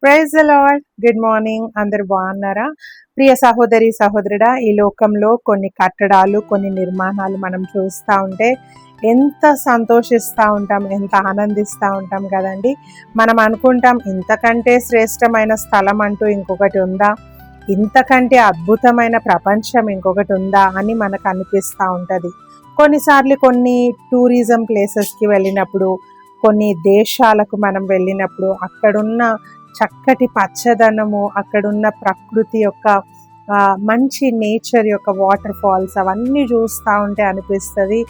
Praise the lord. Good morning. అందరు బాగున్నారా? ప్రియ సహోదరి సహోదరుడా, ఈ లోకంలో కొన్ని కట్టడాలు, కొన్ని నిర్మాణాలు మనం చూస్తూ ఉంటే ఎంత సంతోషిస్తూ ఉంటాం, ఎంత ఆనందిస్తూ ఉంటాం కదండి. మనం అనుకుంటాం, ఇంతకంటే శ్రేష్టమైన స్థలం అంటూ ఇంకొకటి ఉందా, ఇంతకంటే అద్భుతమైన ప్రపంచం ఇంకొకటి ఉందా అని మనకు అనిపిస్తూ ఉంటుంది. కొన్నిసార్లు కొన్ని టూరిజం ప్లేసెస్కి వెళ్ళినప్పుడు, కొన్ని దేశాలకు మనం వెళ్ళినప్పుడు అక్కడున్న చక్కటి పచ్చదనము, అక్కడున్న ప్రకృతి యొక్క మంచి నేచర్ యొక్క వాటర్ ఫాల్స్ అవన్నీ చూస్తూ ఉంటే అనిపిస్తుంది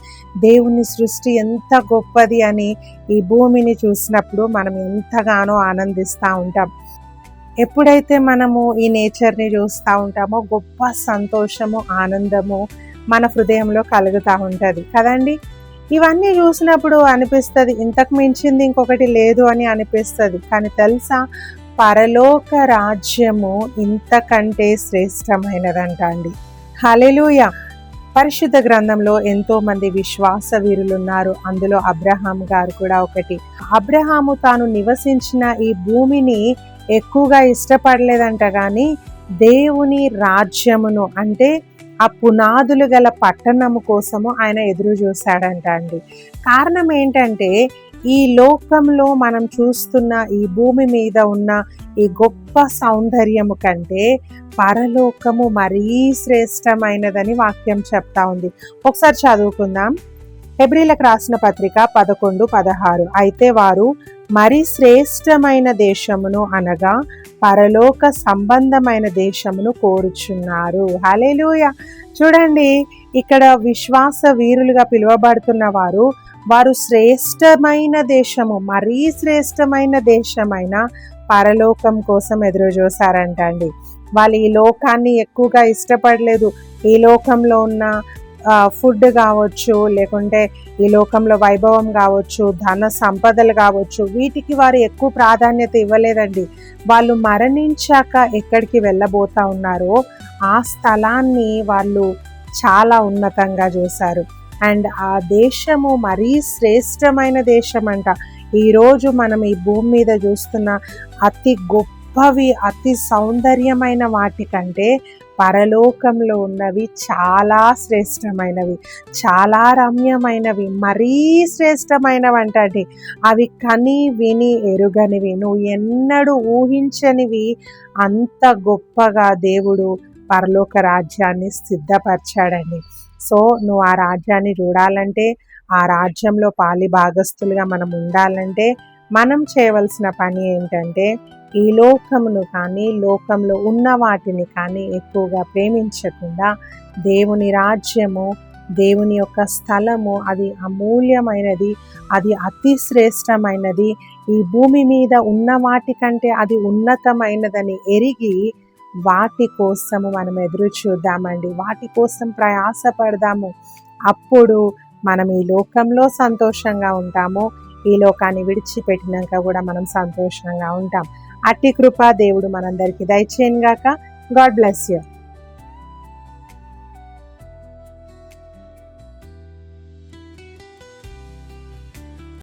దేవుని సృష్టి ఎంత గొప్పది అని. ఈ భూమిని చూసినప్పుడు మనం ఎంతగానో ఆనందిస్తూ ఉంటాం. ఎప్పుడైతే మనము ఈ నేచర్ని చూస్తూ ఉంటామో గొప్ప సంతోషము, ఆనందము మన హృదయంలో కలుగుతూ ఉంటుంది కదండి. ఇవన్నీ చూసినప్పుడు అనిపిస్తుంది, ఇంతకు మించింది ఇంకొకటి లేదు అని అనిపిస్తుంది. కానీ తెలుసా, పరలోక రాజ్యము ఇంతకంటే శ్రేష్టమైనదంట అండి. హల్లెలూయా. పరిశుద్ధ గ్రంథంలో ఎంతో మంది విశ్వాస వీరులు ఉన్నారు. అందులో అబ్రహాం గారు కూడా ఒకటి. అబ్రహాము తాను నివసించిన ఈ భూమిని ఎక్కువగా ఇష్టపడలేదంట, కానీ దేవుని రాజ్యమును అంటే ఆ పునాదులు గల పట్టణము కోసము ఆయన ఎదురు చూశాడంట అండి. కారణం ఏంటంటే, ఈ లోకంలో మనం చూస్తున్న ఈ భూమి మీద ఉన్న ఈ గొప్ప సౌందర్యము కంటే పరలోకము మరీ శ్రేష్టమైనదని వాక్యం చెప్తా ఉంది. ఒకసారి చదువుకుందాం. హెబ్రీలకు రాసిన పత్రిక 11:16. అయితే వారు మరి శ్రేష్టమైన దేశమును అనగా పరలోక సంబంధమైన దేశమును కోరుచున్నారు. హల్లెలూయా. చూడండి, ఇక్కడ విశ్వాస వీరులుగా పిలువబడుతున్న వారు శ్రేష్టమైన దేశము, మరీ శ్రేష్టమైన దేశమైన పరలోకం కోసం ఎదురు చూశారంట అండి. వాళ్ళు ఈ లోకాన్ని ఎక్కువగా ఇష్టపడలేదు. ఈ లోకంలో ఉన్న ఫుడ్ కావచ్చు, లేకుంటే ఈ లోకంలో వైభవం కావచ్చు, ధన సంపదలు కావచ్చు, వీటికి వారు ఎక్కువ ప్రాధాన్యత ఇవ్వలేదండి. వాళ్ళు మరణించాక ఎక్కడికి వెళ్ళబోతా ఉన్నారో ఆ స్థలాన్ని వాళ్ళు చాలా ఉన్నతంగా చూశారు. అండ్ ఆ దేశము మరీ శ్రేష్టమైన దేశం అంట. ఈరోజు మనం ఈ భూమి మీద చూస్తున్న అతి గొప్పవి, అతి సౌందర్యమైన వాటికంటే పరలోకంలో ఉన్నవి చాలా శ్రేష్టమైనవి, చాలా రమ్యమైనవి, మరీ శ్రేష్టమైనవంటండి. అవి కని విని ఎరుగనివి, నువ్వు ఎన్నడూ ఊహించనివి. అంత గొప్పగా దేవుడు పరలోక రాజ్యాన్ని సిద్ధపరిచాడండి. సో నువ్వు ఆ రాజ్యాన్ని చూడాలంటే, ఆ రాజ్యంలో పాలి భాగస్తులుగా మనం ఉండాలంటే మనం చేయవలసిన పని ఏంటంటే, ఈ లోకమును కానీ లోకంలో ఉన్న వాటిని కానీ ఎక్కువగా ప్రేమించకుండా దేవుని రాజ్యము, దేవుని యొక్క స్థలము అది అమూల్యమైనది, అది అతి శ్రేష్టమైనది, ఈ భూమి మీద ఉన్న వాటికంటే అది ఉన్నతమైనదని ఎరిగి వాటి కోసము మనం ఎదురు చూద్దామండి. వాటి కోసం ప్రయాసపడదాము. అప్పుడు మనం ఈ లోకంలో సంతోషంగా ఉంటాము. ఈ లోకాన్ని విడిచిపెట్టినాక కూడా మనం సంతోషంగా ఉంటాం. అట్టి కృప దేవుడు మనందరికీ దయచేయను గాక. God bless you.